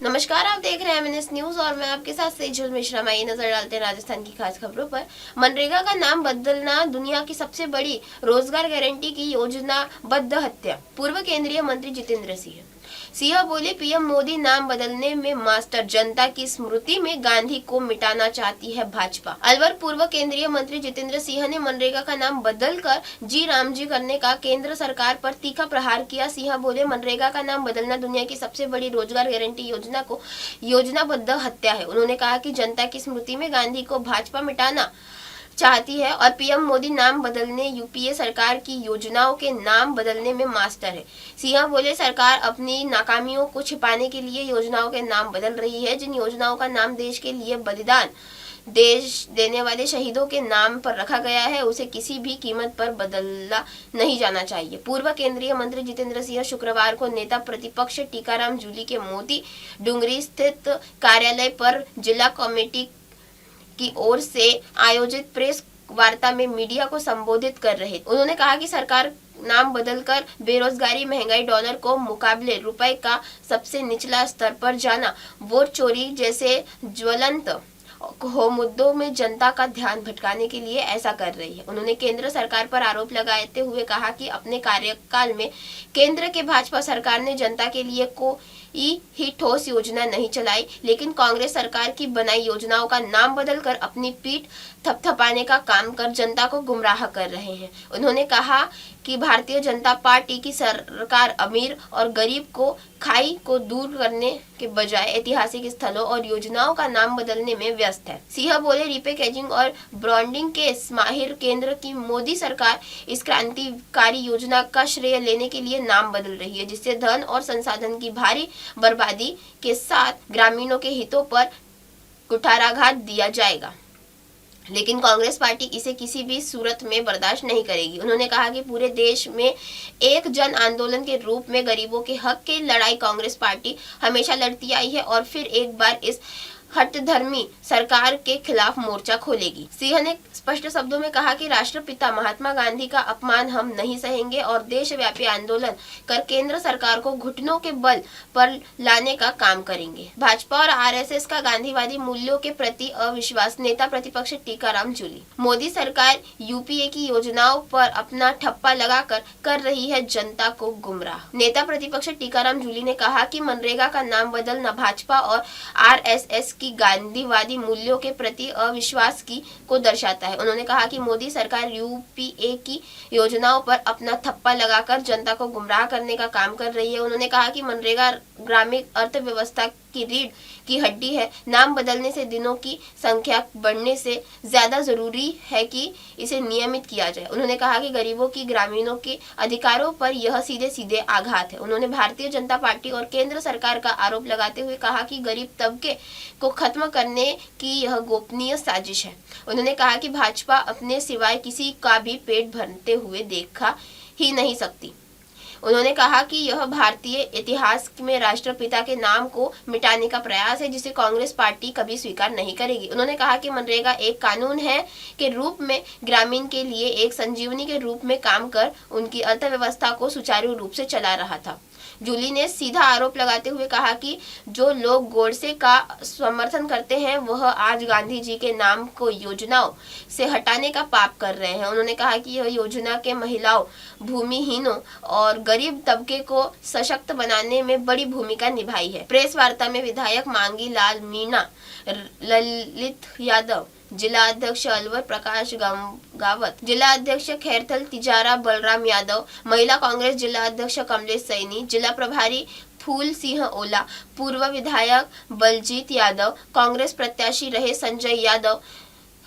नमस्कार, आप देख रहे हैं एमएनएस न्यूज और मैं आपके साथ सेजल मिश्रा। आइए नजर डालते हैं राजस्थान की खास खबरों पर। मनरेगा का नाम बदलना दुनिया की सबसे बड़ी रोजगार गारंटी की योजनाबद्ध हत्या। पूर्व केंद्रीय मंत्री जितेंद्र सिंह बोले, पीएम मोदी नाम बदलने में मास्टर। जनता की स्मृति में गांधी को मिटाना चाहती है भाजपा। अलवर पूर्व केंद्रीय मंत्री जितेंद्र सिंह ने मनरेगा का नाम बदलकर जी राम जी करने का केंद्र सरकार पर तीखा प्रहार किया। सिंह बोले, मनरेगा का नाम बदलना दुनिया की सबसे बड़ी रोजगार गारंटी योजना को योजनाबद्ध हत्या है। उन्होंने कहा कि जनता की स्मृति में गांधी को भाजपा मिटाना चाहती है और पीएम मोदी नाम बदलने यूपीए सरकार की योजनाओं के नाम बदलने में मास्टर है। सिंह बोले, सरकार अपनी नाकामियों को छिपाने के लिए योजनाओं के नाम बदल रही है। जिन योजनाओं का नाम देश के लिए बलिदान देश देने वाले शहीदों के नाम पर रखा गया है, उसे किसी भी कीमत पर बदला नहीं जाना चाहिए। पूर्व केंद्रीय मंत्री जितेंद्र सिंह शुक्रवार को नेता प्रतिपक्ष टीकाराम जूली के मोती डूंगरी स्थित कार्यालय पर जिला कमेटी की ओर से आयोजित प्रेस वार्ता में मीडिया को संबोधित कर रहे। उन्होंने कहा कि सरकार नाम बदलकर बेरोजगारी, महंगाई, डॉलर को मुकाबले रुपए का सबसे निचला स्तर पर जाना, वोट चोरी जैसे ज्वलंत हो मुद्दों में जनता का ध्यान भटकाने के लिए ऐसा कर रही है। उन्होंने केंद्र सरकार पर आरोप लगाते हुए कहा कि अपने कार्यकाल में केंद्र के भाजपा सरकार ने जनता के लिए कोई ही ठोस योजना नहीं चलाई, लेकिन कांग्रेस सरकार की बनाई योजनाओं का नाम बदलकर अपनी पीठ थपथपाने का काम कर जनता को गुमराह कर रहे हैं। उन्होंने कहा कि भारतीय जनता पार्टी की सरकार अमीर और गरीब को खाई को दूर करने के बजाय ऐतिहासिक स्थलों और योजनाओं का नाम बदलने में व्यस्त है। सिंह बोले, रीपैकेजिंग और ब्रांडिंग के माहिर केंद्र की मोदी सरकार इस क्रांतिकारी योजना का श्रेय लेने के लिए नाम बदल रही है, जिससे धन और संसाधन की भारी बर्बादी के साथ ग्रामीणों के हितों पर कुठाराघात दिया जाएगा। लेकिन कांग्रेस पार्टी इसे किसी भी सूरत में बर्दाश्त नहीं करेगी। उन्होंने कहा कि पूरे देश में एक जन आंदोलन के रूप में गरीबों के हक की लड़ाई कांग्रेस पार्टी हमेशा लड़ती आई है और फिर एक बार इस हठधर्मी सरकार के खिलाफ मोर्चा खोलेगी। सिंह ने स्पष्ट शब्दों में कहा कि राष्ट्रपिता महात्मा गांधी का अपमान हम नहीं सहेंगे और देशव्यापी आंदोलन कर केंद्र सरकार को घुटनों के बल पर लाने का काम करेंगे। भाजपा और आरएसएस का गांधीवादी मूल्यों के प्रति अविश्वास। नेता प्रतिपक्ष टीकाराम जूली, मोदी सरकार यूपीए की योजनाओं पर अपना ठप्पा लगाकर कर रही है जनता को गुमराह। नेता प्रतिपक्ष टीकाराम जूली ने कहा कि मनरेगा का नाम बदलना भाजपा और आरएसएस की गांधीवादी मूल्यों के प्रति अविश्वास को दर्शाता है। उन्होंने कहा कि मोदी सरकार यूपीए की योजनाओं पर अपना थप्पा लगाकर जनता को गुमराह करने का काम कर रही है। उन्होंने कहा कि मनरेगा ग्रामीण अर्थव्यवस्था की रीढ़ की हड्डी है। नाम बदलने से दिनों की संख्या बढ़ने से ज्यादा जरूरी है कि इसे नियमित किया जाए। उन्होंने कहा कि गरीबों की, ग्रामीणों के अधिकारों पर यह सीधे सीधे आघात है। उन्होंने भारतीय जनता पार्टी और केंद्र सरकार का आरोप लगाते हुए कहा कि गरीब तबके को खत्म करने की यह गोपनीय साजिश है। उन्होंने कहा कि भाजपा अपने सिवाय किसी का भी पेट भरते हुए देखा ही नहीं सकती। उन्होंने कहा कि यह भारतीय इतिहास में राष्ट्रपिता के नाम को मिटाने का प्रयास है, जिसे कांग्रेस पार्टी कभी स्वीकार नहीं करेगी। उन्होंने कहा कि मनरेगा एक कानून है के रूप में ग्रामीण के लिए एक संजीवनी के रूप में काम कर उनकी अर्थव्यवस्था को सुचारू रूप से चला रहा था। जूली ने सीधा आरोप लगाते हुए कहा कि जो लोग गोडसे का समर्थन करते हैं वह आज गांधी जी के नाम को योजनाओं से हटाने का पाप कर रहे हैं। उन्होंने कहा कि यह योजना के महिलाओं, भूमिहीनों और गरीब तबके को सशक्त बनाने में बड़ी भूमिका निभाई है। प्रेस वार्ता में विधायक मांगी लाल मीणा, ललित यादव, जिला अध्यक्ष अलवर प्रकाश गावत, जिला अध्यक्ष खैरथल तिजारा बलराम यादव, महिला कांग्रेस जिला अध्यक्ष कमलेश सैनी, जिला प्रभारी फूल सिंह ओला, पूर्व विधायक बलजीत यादव, कांग्रेस प्रत्याशी रहे संजय यादव,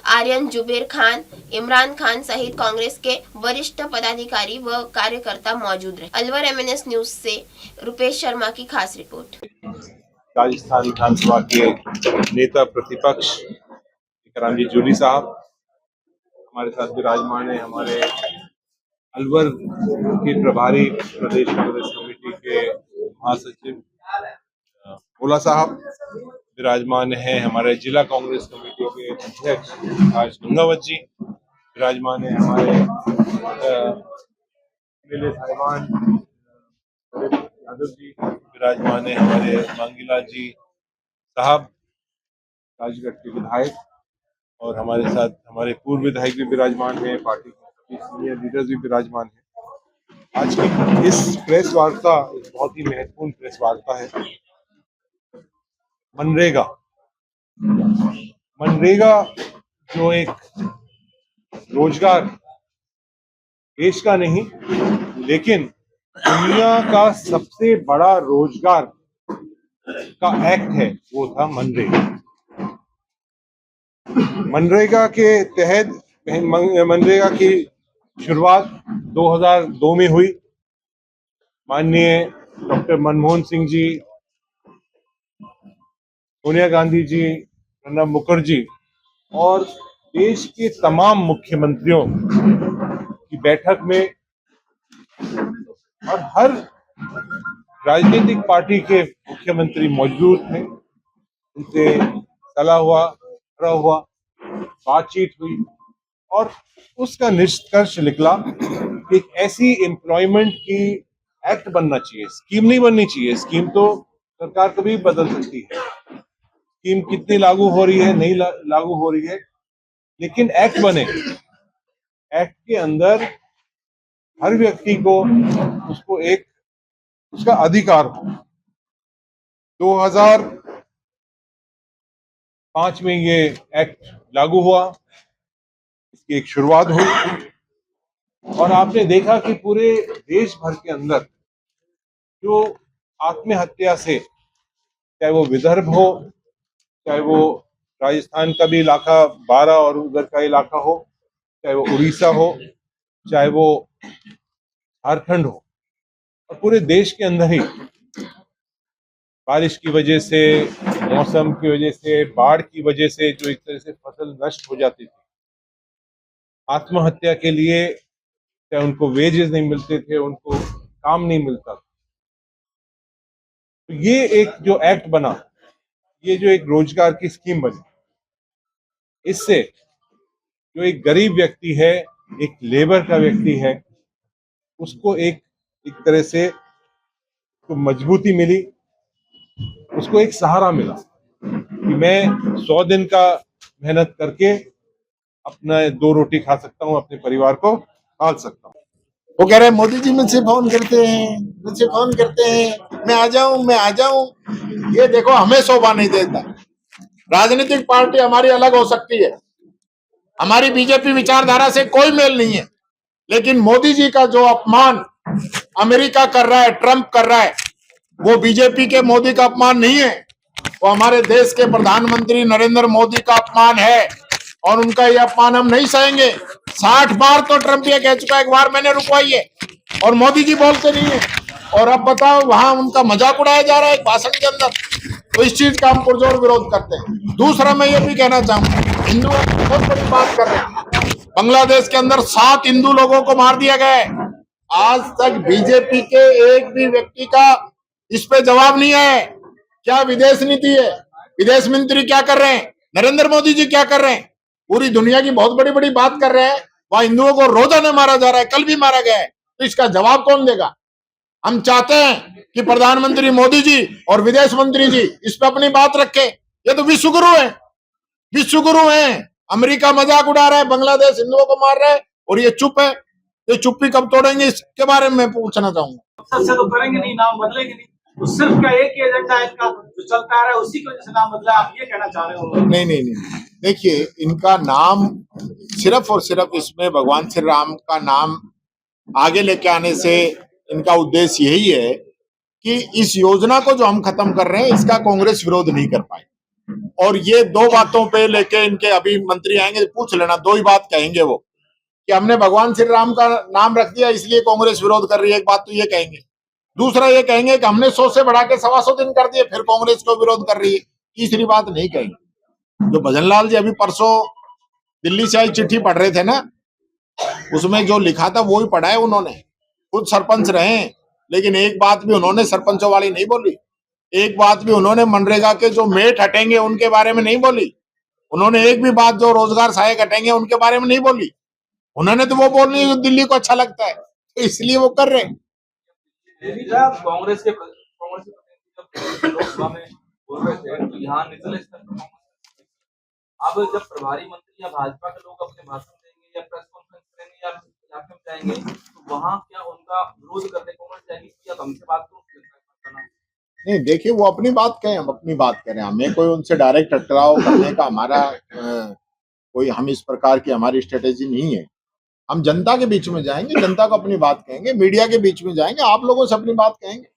आर्यन जुबेर खान, इमरान खान सहित कांग्रेस के वरिष्ठ पदाधिकारी व कार्यकर्ता मौजूद रहे। अलवर एमएनएस न्यूज से रुपेश शर्मा की खास रिपोर्ट। राजस्थान विधानसभा के नेता प्रतिपक्ष टीकाराम जूली साहब हमारे साथ विराजमान है। हमारे अलवर के प्रभारी प्रदेश कांग्रेस कमेटी के महासचिव ओला साहब विराजमान है। हमारे जिला कांग्रेस कमेटी के अध्यक्ष आज गंगावत जी विराजमान है। हमारे साहिबान यादव जी विराजमान है, हमारे मांगीलाल जी साहब राजगढ़ के विधायक, और हमारे साथ हमारे पूर्व विधायक भी विराजमान हैं, पार्टी के सभी सीनियर लीडर्स भी विराजमान हैं। आज की इस प्रेस वार्ता एक बहुत ही महत्वपूर्ण प्रेस वार्ता है। मनरेगा मनरेगा जो एक रोजगार देश का नहीं लेकिन दुनिया का सबसे बड़ा रोजगार का एक्ट है, वो था मनरेगा। मनरेगा के तहत मनरेगा की शुरुआत 2002 में हुई। माननीय डॉक्टर मनमोहन सिंह जी, सोनिया गांधी जी, प्रणब मुखर्जी और देश के तमाम मुख्यमंत्रियों की बैठक में और हर राजनीतिक पार्टी के मुख्यमंत्री मौजूद थे, उनसे सलाह हुआ, बातचीत हुई और उसका निष्कर्ष निकला कि एक ऐसी एम्प्लॉयमेंट की एक्ट बनना चाहिए, स्कीम नहीं बननी चाहिए। स्कीम तो सरकार कभी बदल सकती है, स्कीम कितनी लागू हो रही है नहीं लागू हो रही है, लेकिन एक्ट बने, एक्ट के अंदर हर व्यक्ति को उसको एक उसका अधिकार हो। 2005 में ये एक्ट लागू हुआ, इसकी एक शुरुआत हुई और आपने देखा कि पूरे देश भर के अंदर जो आत्महत्या से, चाहे वो विदर्भ हो, चाहे वो राजस्थान का भी इलाका 12 और उधर का इलाका हो, चाहे वो उड़ीसा हो, चाहे वो झारखंड हो, और पूरे देश के अंदर ही बारिश की वजह से, मौसम की वजह से, बाढ़ की वजह से जो एक तरह से फसल नष्ट हो जाती थी, आत्महत्या के लिए चाहे उनको वेजेस नहीं मिलते थे, उनको काम नहीं मिलता था, तो ये एक जो एक्ट बना, ये जो एक रोजगार की स्कीम बनी, इससे जो एक गरीब व्यक्ति है, एक लेबर का व्यक्ति है, उसको एक तरह से तो मजबूती मिली, उसको एक सहारा मिला कि मैं 100 दिन का मेहनत करके अपना 2 रोटी खा सकता हूँ, अपने परिवार को पाल सकता हूँ। वो कह रहे हैं मोदी जी मुझसे फोन करते हैं, मैं आ जाऊं। ये देखो, हमें शोभा नहीं देता। राजनीतिक पार्टी हमारी अलग हो सकती है, हमारी बीजेपी विचारधारा से कोई मेल नहीं है, लेकिन मोदी जी का जो अपमान अमेरिका कर रहा है, ट्रंप कर रहा है, वो बीजेपी के मोदी का अपमान नहीं है, वो हमारे देश के प्रधानमंत्री नरेंद्र मोदी का अपमान है और उनका ये अपमान हम नहीं सहेंगे। 60 बार तो ट्रंप ये कह चुका है, एक बार मैंने रुकवाई है, और मोदी जी बोलते नहीं है। और अब बताओ, वहां उनका मजाक उड़ाया जा रहा है एक भाषण के अंदर, तो इस चीज का हम पुरजोर विरोध करते हैं। दूसरा, मैं ये भी कहना चाहूंगा, हिंदुओं की बहुत बड़ी बात कर रहे हैं। बांग्लादेश के अंदर 7 हिंदू लोगों को मार दिया गया है। आज तक बीजेपी के एक भी व्यक्ति का इस पे जवाब नहीं है। क्या विदेश नीति है? विदेश मंत्री क्या कर रहे हैं? नरेंद्र मोदी जी क्या कर रहे हैं? पूरी दुनिया की बहुत बड़ी बड़ी बात कर रहे हैं, वहां हिंदुओं को रोजाना मारा जा रहा है, कल भी मारा गया है, तो इसका जवाब कौन देगा? हम चाहते हैं कि प्रधानमंत्री मोदी जी और विदेश मंत्री जी इस पर अपनी बात रखें। ये तो विश्वगुरु हैं। अमेरिका मजाक उड़ा रहा है, बांग्लादेश हिंदुओं को मार रहा है और ये चुप है। ये चुप्पी कब तोड़ेंगे, इसके बारे में मैं पूछना चाहूंगा। सबसे तो करेंगे नहीं, नाम बदलेंगे नहीं, तो सिर्फ क्या एक ही एजेंडा है इनका जो चलता आ रहा है, उसी की वजह से नाम बदला, आप ये कहना चाह रहे हो? नहीं, देखिए, इनका नाम सिर्फ और सिर्फ इसमें भगवान श्री राम का नाम आगे लेके आने से इनका उद्देश्य यही है कि इस योजना को जो हम खत्म कर रहे हैं, इसका कांग्रेस विरोध नहीं कर पाए। और ये 2 बातों पे लेके इनके अभी मंत्री आएंगे, पूछ लेना, 2 ही बात कहेंगे वो, कि हमने भगवान श्री राम का नाम रख दिया इसलिए कांग्रेस विरोध कर रही है। एक बात तो ये कहेंगे। दूसरा ये कहेंगे कि हमने 100 से बढ़ा के 125 दिन कर दिए, फिर कांग्रेस को विरोध कर रही है। तीसरी बात नहीं कहेंगे। जो भजन लाल जी अभी परसों दिल्ली से आई चिट्ठी पढ़ रहे थे ना, उसमें जो लिखा था वो ही पढ़ा है उन्होंने। खुद सरपंच रहे, लेकिन एक बात भी उन्होंने सरपंचों वाली नहीं बोली। एक बात भी उन्होंने मनरेगा के जो मेट हटेंगे उनके बारे में नहीं बोली। उन्होंने एक भी बात जो रोजगार सहायक हटेंगे उनके बारे में नहीं बोली। उन्होंने तो वो बोलनी जो दिल्ली को अच्छा लगता है, तो इसलिए वो कर रहे हैं। कांग्रेस के प्रतिनिधि जब लोकसभा में बोल रहे थे तो यहाँ निचले स्तर पर कांग्रेस, अब जब प्रभारी मंत्री या भाजपा के लोग अपने भाषण देंगे या प्रेस कॉन्फ्रेंस करेंगे या इलाके में जाएंगे तो वहाँ क्या उनका विरोध करने कांग्रेस जाएगी कि अब हमसे बात करो? नहीं, देखिए वो अपनी बात कहें, हम अपनी बात करें। हमें कोई उनसे डायरेक्ट टकराव करने का हमारा कोई हम इस प्रकार की हमारी स्ट्रेटेजी नहीं है। हम जनता के बीच में जाएंगे, जनता को अपनी बात कहेंगे, मीडिया के बीच में जाएंगे, आप लोगों से अपनी बात कहेंगे।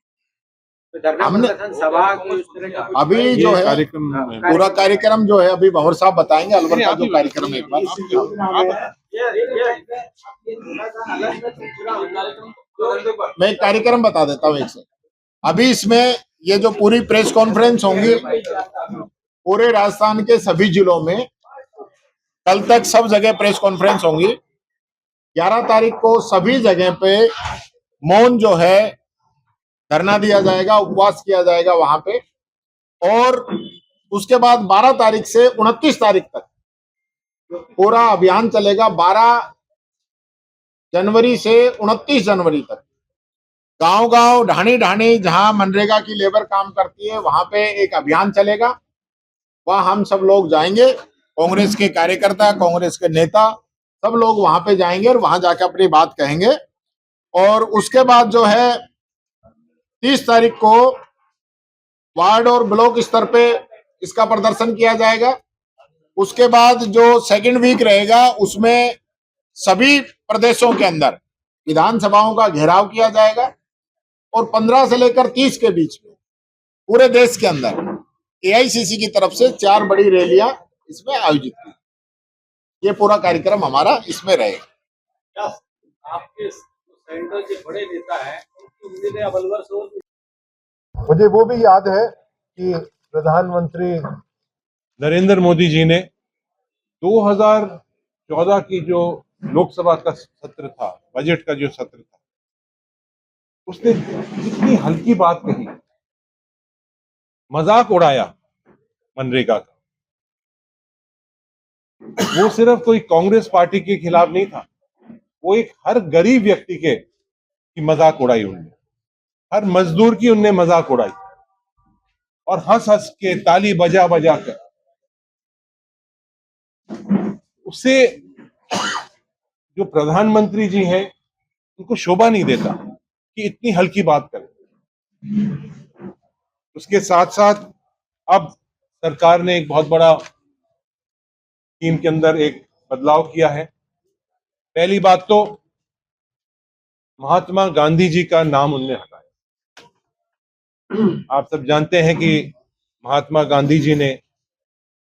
हमने सभा की इस तरह का अभी जो है कार्यक्रम पूरा कार्यक्रम जो है अभी भंवर साहब बताएंगे अलवर का जो कार्यक्रम है। एक बार मैं एक कार्यक्रम बता देता हूँ एक से। अभी इसमें ये जो पूरी प्रेस कॉन्फ्रेंस होंगी पूरे राजस्थान के सभी जिलों में, कल तक सब जगह प्रेस कॉन्फ्रेंस होंगी। 11 तारीख को सभी जगह पे मौन जो है धरना दिया जाएगा, उपवास किया जाएगा वहां पे। और उसके बाद 12 तारीख से 29 तारीख तक पूरा अभियान चलेगा। 12 जनवरी से 29 जनवरी तक गांव गांव ढाणी ढाणी जहां मनरेगा की लेबर काम करती है वहां पे एक अभियान चलेगा। वहां हम सब लोग जाएंगे, कांग्रेस के कार्यकर्ता, कांग्रेस के नेता, सब लोग वहां पे जाएंगे और वहां जाकर अपनी बात कहेंगे। और उसके बाद जो है 30 तारीख को वार्ड और ब्लॉक स्तर पे इसका प्रदर्शन किया जाएगा। उसके बाद जो सेकंड वीक रहेगा उसमें सभी प्रदेशों के अंदर विधानसभाओं का घेराव किया जाएगा और 15 से लेकर 30 के बीच में पूरे देश के अंदर एआईसीसी की तरफ से 4 बड़ी रैलियां इसमें आयोजित की। ये पूरा कार्यक्रम हमारा इसमें रहेगा। क्या आपके सेंटर के बड़े नेता हैं उनकी उम्मीदें अब अलवर से और मुझे वो भी याद है कि प्रधानमंत्री नरेंद्र मोदी जी ने 2014 की जो लोकसभा का सत्र था, बजट का जो सत्र था, उसने इतनी हल्की बात कही, मजाक उड़ाया मनरेगा का। वो सिर्फ कोई कांग्रेस पार्टी के खिलाफ नहीं था, वो एक हर गरीब व्यक्ति के की मजाक उड़ाई उन्होंने, हर मजदूर की उनने मजाक उड़ाई और हंस हंस के ताली बजा बजा कर उससे जो प्रधानमंत्री जी हैं उनको शोभा नहीं देता कि इतनी हल्की बात करें। उसके साथ साथ अब सरकार ने एक बहुत बड़ा स्कीम के अंदर एक बदलाव किया है। पहली बात तो महात्मा गांधी जी का नाम उनने हटाया। आप सब जानते हैं कि महात्मा गांधी जी ने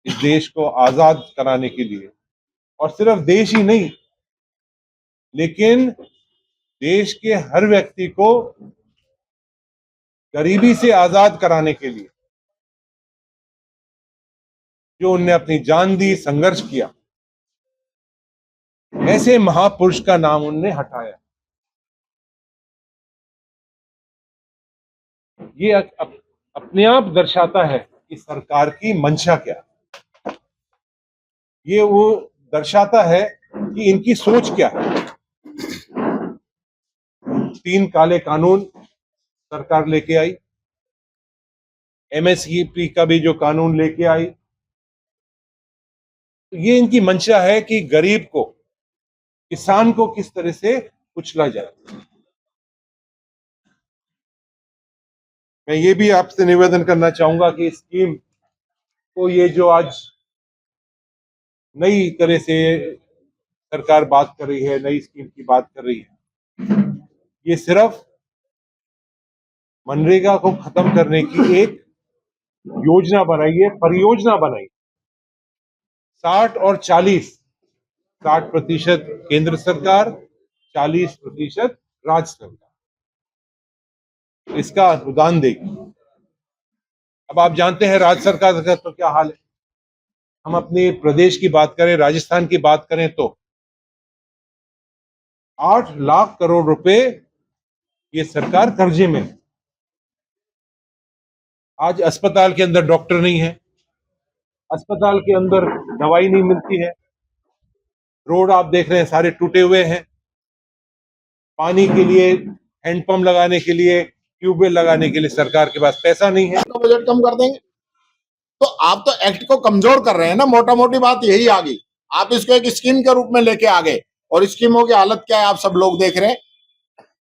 इस देश को आजाद कराने के लिए, और सिर्फ देश ही नहीं लेकिन देश के हर व्यक्ति को गरीबी से आजाद कराने के लिए जो उनने अपनी जान दी, संघर्ष किया, ऐसे महापुरुष का नाम उनने हटाया। ये अपने आप दर्शाता है कि सरकार की मंशा क्या है। ये वो दर्शाता है कि इनकी सोच क्या है। 3 काले कानून सरकार लेके आई, एमएसपी का भी जो कानून लेके आई, तो ये इनकी मंशा है कि गरीब को, किसान को किस तरह से कुचला जाए। मैं ये भी आपसे निवेदन करना चाहूंगा कि इस स्कीम को, ये जो आज नई तरह से सरकार बात कर रही है, नई स्कीम की बात कर रही है, ये सिर्फ मनरेगा को खत्म करने की एक योजना बनाई है, परियोजना बनाई। 60 और 40, 60% केंद्र सरकार, 40% राज्य सरकार इसका अनुदान देगी। अब आप जानते हैं राज्य सरकार का तो क्या हाल है। हम अपने प्रदेश की बात करें, राजस्थान की बात करें तो 8 लाख करोड़ रुपए ये सरकार कर्जे में है। आज अस्पताल के अंदर डॉक्टर नहीं है, अस्पताल के अंदर दवाई नहीं मिलती है, रोड आप देख रहे हैं सारे टूटे हुए हैं, पानी के लिए हैंडपंप लगाने के लिए, ट्यूबवेल लगाने के लिए सरकार के पास पैसा नहीं है। तो बजट कम कर देंगे। तो आप तो एक्ट को कमजोर कर रहे हैं ना, मोटा मोटी बात यही आ गई। आप इसको एक स्कीम के रूप में लेके आ गए और स्कीमों की हालत क्या है आप सब लोग देख रहे हैं।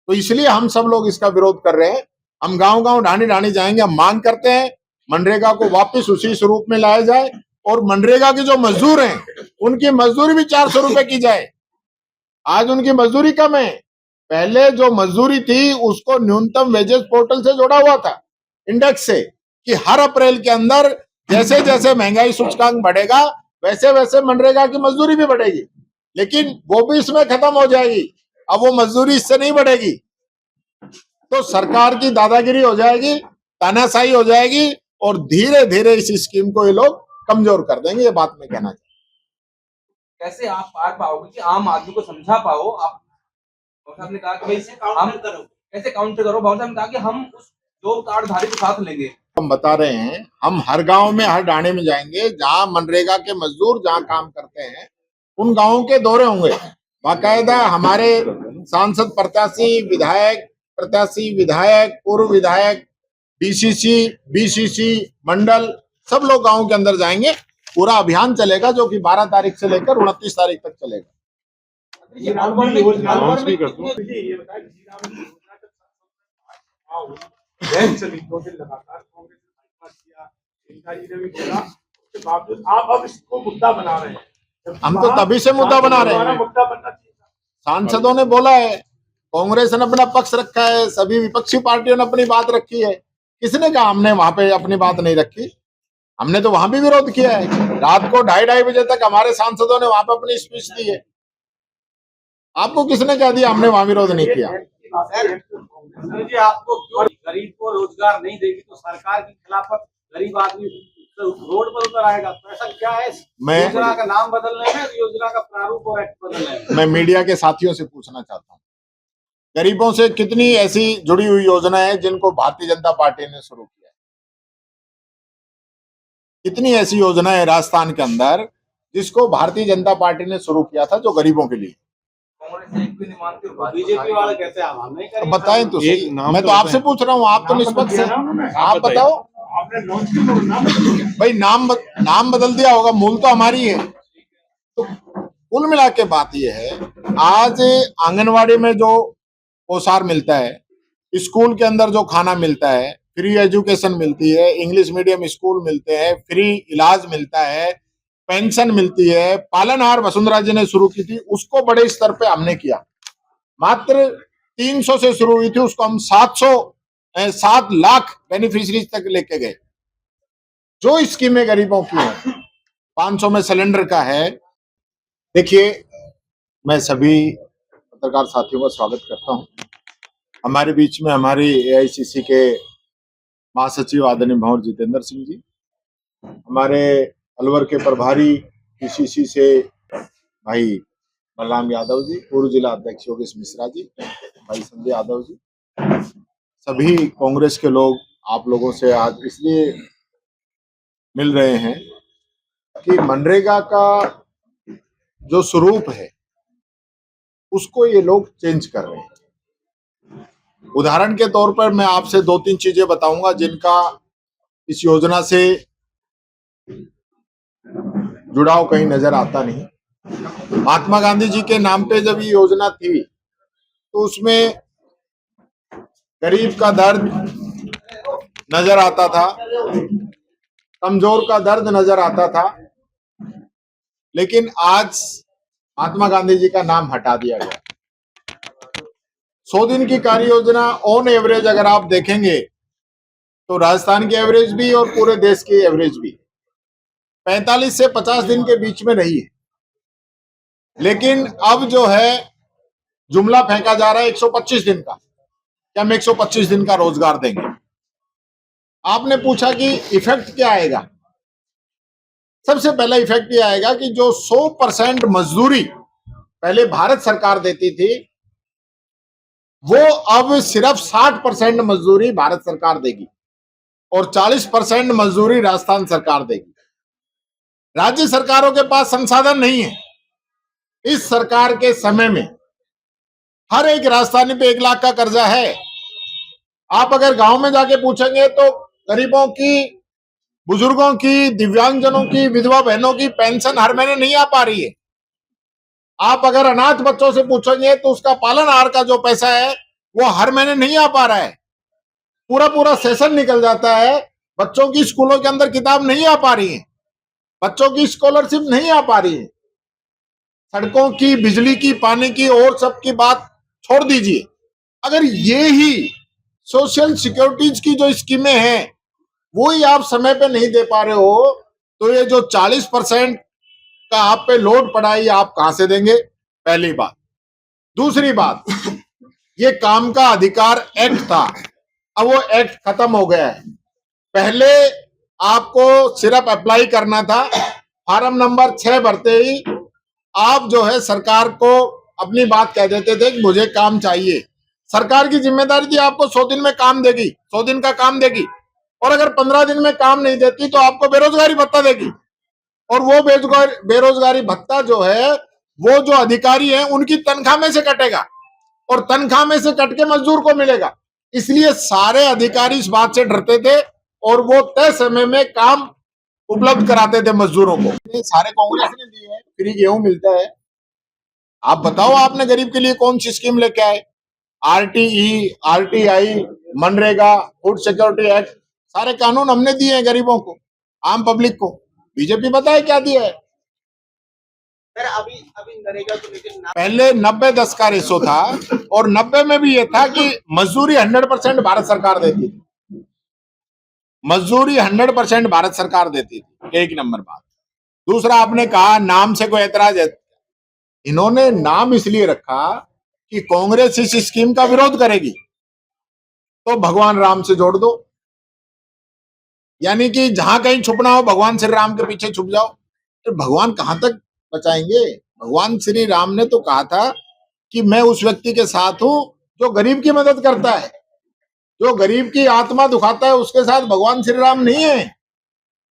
तो इसलिए हम सब लोग इसका विरोध कर रहे हैं। हम गांव गांव ढाणी ढाणी जाएंगे। हम मांग करते हैं मनरेगा को वापस उसी स्वरूप में लाया जाए और मनरेगा के जो मजदूर हैं उनकी मजदूरी भी 400 रुपए की जाए। आज उनकी मजदूरी कम है। पहले जो मजदूरी थी उसको न्यूनतम वेजेस पोर्टल से जोड़ा हुआ था, इंडेक्स से, कि हर अप्रैल के अंदर जैसे जैसे महंगाई सूचकांक बढ़ेगा वैसे वैसे मनरेगा की मजदूरी भी बढ़ेगी। लेकिन वो भी इसमें खत्म हो जाएगी। अब वो मजदूरी इससे नहीं बढ़ेगी। तो सरकार की दादागिरी हो जाएगी, तानाशाही हो जाएगी और धीरे धीरे इस स्कीम को ये लोग कमजोर कर देंगे। ये बात मैं कहना चाहता कैसे आप पार पाओगे कि आम आदमी को समझा पाओ? आप बाबू साहब ने कहा कि भाई हम कैसे काउंटर करो। बाबू साहब ने कहा कि हम उस जॉब कार्ड धारी को साथ लेंगे। हम बता रहे हैं, हम हर गांव में, हर डाणे में जाएंगे जहां मनरेगा के मजदूर जहां काम करते हैं उन गांवों के दौरे होंगे। बाकायदा हमारे सांसद प्रत्याशी, विधायक प्रत्याशी, विधायक, पूर्व विधायक, डीसीसी, बीसीसी, मंडल, सब लोग गांव के अंदर जाएंगे। पूरा अभियान चलेगा जो कि 12 तारीख से लेकर 29 तारीख तक चलेगा। बहन चली 2 दिन लगातार कांग्रेस ने किया, इंदिरा जी ने भी बोला, उसके बावजूद आप अब इसको मुद्दा बना रहे हैं। हम तो तभी से मुद्दा बना रहे हैं। मुद्दा बनना चाहिए। सांसदों ने बोला है, कांग्रेस ने अपना पक्ष रखा है, सभी विपक्षी पार्टियों ने अपनी बात रखी है। किसने कहा हमने वहां पे अपनी बात नहीं रखी? हमने तो वहां भी विरोध किया है। रात को 2:30 बजे तक हमारे सांसदों ने वहां पे अपनी स्पीच दी है। आपको किसने कह दिया हमने वहां विरोध नहीं किया? जी आपको क्यों गरीब को रोजगार नहीं देगी तो सरकार की खिलाफत गरीब आदमी रोड पर उतर आएगा? तो ऐसा क्या है योजना का नाम बदलने में, योजना का प्रारूप और एक्ट बदलने में? मैं मीडिया के साथियों से पूछना चाहता हूँ, गरीबों से कितनी ऐसी जुड़ी हुई योजनाएं हैं जिनको भारतीय जनता पार्टी ने शुरू किया है? कितनी ऐसी योजनाएं हैं राजस्थान के अंदर जिसको भारतीय जनता पार्टी ने शुरू किया था जो गरीबों के लिए? कांग्रेस एक भी नहीं मानती और बीजेपी वाले कहते हैं हम नहीं करेंगे। बताएं तो सही। मैं तो आपसे पूछ रहा हूँ, आप तो निष्पक्ष हैं, आप बताओ। आपने लॉन्च किया, नाम बदल गया। भाई नाम बदल दिया होगा, मूल तो हमारी है। तो कुल मिला के बात यह है, आज आंगनवाड़ी में जो पोषार मिलता है, स्कूल के अंदर जो खाना मिलता है, फ्री एजुकेशन मिलती है, इंग्लिश मीडियम स्कूल मिलते हैं, फ्री इलाज मिलता है, पेंशन मिलती है, पालनहार वसुंधरा जी ने शुरू की थी, उसको बड़े स्तर पे हमने किया। मात्र 300 से शुरू हुई थी, उसको हम 7 लाख बेनिफिशरीज तक लेके गए। जो स्कीमें गरीबों की है, 500 में सिलेंडर का है। देखिए, मैं सभी पत्रकार साथियों का स्वागत करता हूं। हमारे बीच में हमारी एआईसीसी के महासचिव आदरणीय भंवर जितेंद्र सिंह जी, हमारे अलवर के प्रभारी पीसीसी से भाई बलराम यादव जी, पूर्व जिला अध्यक्ष योगेश मिश्रा जी, भाई संजय यादव जी, सभी कांग्रेस के लोग आप लोगों से आज इसलिए मिल रहे हैं कि मनरेगा का जो स्वरूप है उसको ये लोग चेंज कर रहे हैं। उदाहरण के तौर पर मैं आपसे 2-3 चीजें बताऊंगा जिनका इस योजना से जुड़ाव कहीं नजर आता नहीं। महात्मा गांधी जी के नाम पे जब ये योजना थी तो उसमें गरीब का दर्द नजर आता था, कमजोर का दर्द नजर आता था, लेकिन आज महात्मा गांधी जी का नाम हटा दिया गया। 100 दिन की कार्य योजना ऑन एवरेज अगर आप देखेंगे तो राजस्थान की एवरेज भी और पूरे देश की एवरेज भी 45 से 50 दिन के बीच में रही है। लेकिन अब जो है जुमला फेंका जा रहा है 125 दिन का, कि हम 125 दिन का रोजगार देंगे। आपने पूछा कि इफेक्ट क्या आएगा? सबसे पहला इफेक्ट ये आएगा कि जो 100% मजदूरी पहले भारत सरकार देती थी वो अब सिर्फ 60% मजदूरी भारत सरकार देगी और 40% मजदूरी राजस्थान सरकार देगी। राज्य सरकारों के पास संसाधन नहीं है। इस सरकार के समय में हर एक राजस्थानी पे 1 लाख का कर्जा है। आप अगर गांव में जाके पूछेंगे तो गरीबों की, बुजुर्गों की, दिव्यांगजनों की, विधवा बहनों की पेंशन हर महीने नहीं आ पा रही है। आप अगर अनाथ बच्चों से पूछेंगे तो उसका पालन आहार का जो पैसा है वो हर महीने नहीं आ पा रहा है। पूरा पूरा सेशन निकल जाता है, बच्चों की स्कूलों के अंदर किताब नहीं आ पा रही है, बच्चों की स्कॉलरशिप नहीं आ पा रही है, सड़कों की, बिजली की, पानी की और सब की बात छोड़ दीजिए। अगर ये ही सोशल सिक्योरिटीज की जो स्कीमें हैं वो ही आप समय पे नहीं दे पा रहे हो तो ये जो 40% का आप पे लोड पड़ा है ये आप कहां से देंगे? पहली बात। दूसरी बात, ये काम का अधिकार एक्ट था, अब वो एक्ट खत्म हो गया है। पहले आपको सिर्फ अप्लाई करना था, फॉर्म नंबर 6 भरते ही आप जो है सरकार को अपनी बात कह देते थे कि मुझे काम चाहिए। सरकार की जिम्मेदारी थी आपको 100 दिन में काम देगी, 100 दिन का काम देगी, और अगर 15 दिन में काम नहीं देती तो आपको बेरोजगारी भत्ता देगी। और वो बेरोजगारी भत्ता जो है वो जो अधिकारी हैं उनकी तनख्वाह में से कटेगा और तनख्वाह में से कट के मजदूर को मिलेगा। इसलिए सारे अधिकारी इस बात से डरते थे और वो तय समय में काम उपलब्ध कराते थे मजदूरों को। ये सारे कांग्रेस ने दिए हैं, फ्री गेहूं मिलता है। आप बताओ आपने गरीब के लिए कौन सी स्कीम लेके आए? RTE, RTI, MNREGA, food security act, सारे कानून हमने दिए हैं गरीबों को, आम पब्लिक को। बीजेपी बताए क्या दिया है? सर अभी नरेगा को लेकर पहले 90-10 का रेशो था और 90 में भी ये था कि मजदूरी 100% भारत सरकार देती थी, मजदूरी 100% भारत सरकार देती थी। एक नंबर बात। दूसरा, आपने कहा नाम से कोई ऐतराज है, इन्होंने नाम इसलिए रखा कि कांग्रेस इस स्कीम का विरोध करेगी तो भगवान राम से जोड़ दो, यानी कि जहां कहीं छुपना हो भगवान श्री राम के पीछे छुप जाओ। तो भगवान कहां तक बचाएंगे? भगवान श्री राम ने तो कहा था कि मैं उस व्यक्ति के साथ हूं जो गरीब की मदद करता है, जो गरीब की आत्मा दुखाता है, उसके साथ भगवान श्री राम नहीं है।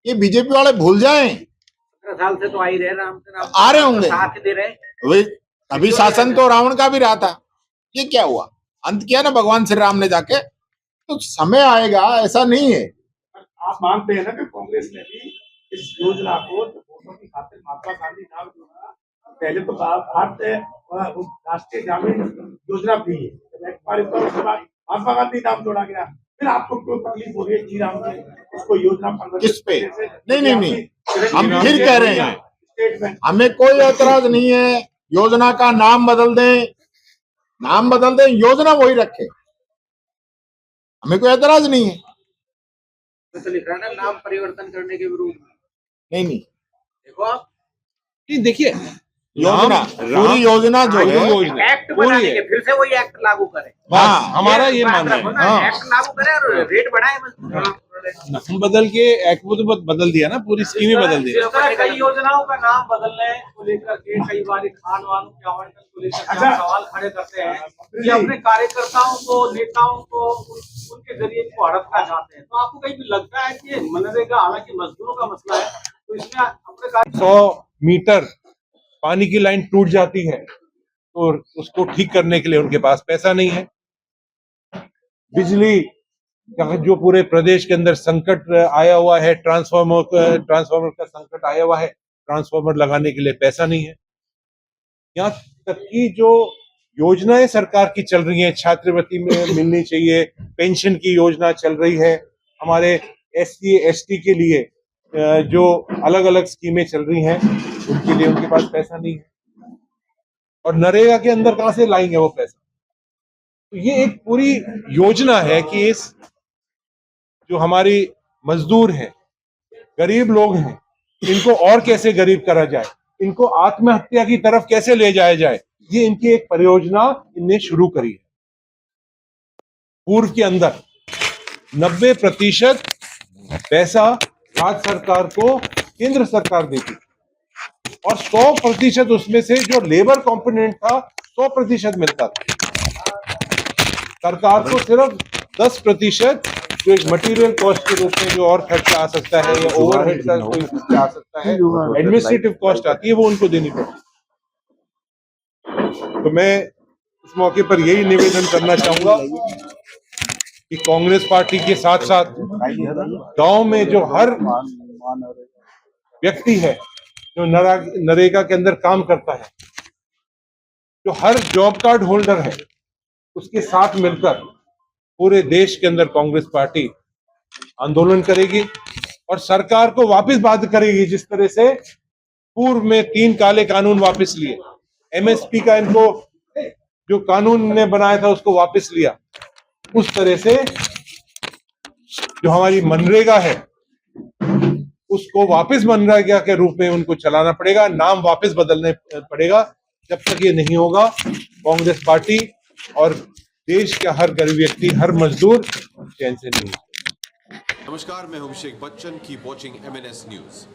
ये बीजेपी वाले भूल जाएं। 17 साल से तो आ ही रहे राम से, राम आ रहे होंगे, साथ दे रहे। वे अभी शासन तो रावण का भी रहा था, ये क्या हुआ? अंत किया ना भगवान श्री राम ने जाके। तो समय आएगा, ऐसा नहीं है। आप मानते हैं ना कि कांग्रेस ने भी इस योजना को वोटों की खातिर महात्मा गांधी नाम जोड़ा? पहले तो भारतीय राष्ट्रीय ग्रामीण योजना थी, महात्मा गांधी नाम जोड़ा गया, फिर आपको क्यों तकलीफ हो रही है श्री राम की उसको योजना किस पे? नहीं, हम फिर कह रहे हैं हमें कोई ऐतराज नहीं है, योजना का नाम बदल दें, योजना वही रखे, हमें कोई ऐतराज नहीं है। तो लिख रहा है ना नाम परिवर्तन करने के विरोध में। नहीं, देखो आप देखिए योजना, पूरी योजना जो है एक्ट बना के फिर से वही एक्ट लागू करें। हाँ, हमारा ये मानना है। हाँ। एक्ट लागू करें और रेट बढ़ाए बस। नाम बदल के एक्ट को तो बदल दिया ना, पूरी स्कीम ही बदल दी। कई योजनाओं का नाम बदलने को लेकर के कई बार खान वालों के आवंटन को लेकर के सवाल खड़े करते हैं कि अपने कार्यकर्ताओं को, नेताओं को उनके जरिए इनको हड़पना चाहते हैं। तो आपको कहीं भी लगता है कि मनरेगा हालांकि मजदूरों का मसला है तो इसमें अपने 100 मीटर पानी की लाइन टूट जाती है और उसको ठीक करने के लिए उनके पास पैसा नहीं है। बिजली जो पूरे प्रदेश के अंदर संकट आया हुआ है, ट्रांसफार्मर का संकट आया हुआ है, ट्रांसफार्मर लगाने के लिए पैसा नहीं है। यहाँ तक की जो योजनाएं सरकार की चल रही हैं, छात्रवृत्ति में मिलनी चाहिए, पेंशन की योजना चल रही है, हमारे SC ST के लिए जो अलग अलग स्कीमें चल रही हैं उनके लिए उनके पास पैसा नहीं है। और नरेगा के अंदर कहां से लाएंगे वो पैसा? तो ये एक पूरी योजना है कि इस जो हमारी मजदूर हैं, गरीब लोग हैं, इनको और कैसे गरीब करा जाए, इनको आत्महत्या की तरफ कैसे ले जाया जाए, ये इनकी एक परियोजना इनने शुरू करी है। पूर्व के अंदर 90% पैसा राज्य सरकार को केंद्र सरकार देती और 100% उसमें से जो लेबर कंपोनेंट था 100% मिलता था। सरकार को सिर्फ 10% जो एक मटेरियल कॉस्ट के रूप में जो और खर्चा आ सकता है या ओवरहेड का कोई खर्चा आ सकता है, एडमिनिस्ट्रेटिव कॉस्ट आती है, वो उनको देनी पड़ती है। तो मैं इस मौके पर यही निवेदन करना चाहूंगा कि कांग्रेस पार्टी के साथ साथ गांव में जो हर व्यक्ति है जो नरेगा के अंदर काम करता है, जो हर जॉब कार्ड होल्डर है, उसके साथ मिलकर पूरे देश के अंदर कांग्रेस पार्टी आंदोलन करेगी और सरकार को वापस बाध्य करेगी। जिस तरह से पूर्व में 3 काले कानून वापस लिए, एमएसपी का इनको जो कानून ने बनाया था उसको वापस लिया, उस तरह से जो हमारी मनरेगा है उसको वापस मनरेगा के रूप में उनको चलाना पड़ेगा, नाम वापस बदलने पड़ेगा। जब तक ये नहीं होगा, कांग्रेस पार्टी और देश का हर गरीब व्यक्ति, हर मजदूर चैन से नहीं। नमस्कार, मैं हूं Abhishek Bachchan. Keep watching MNS news.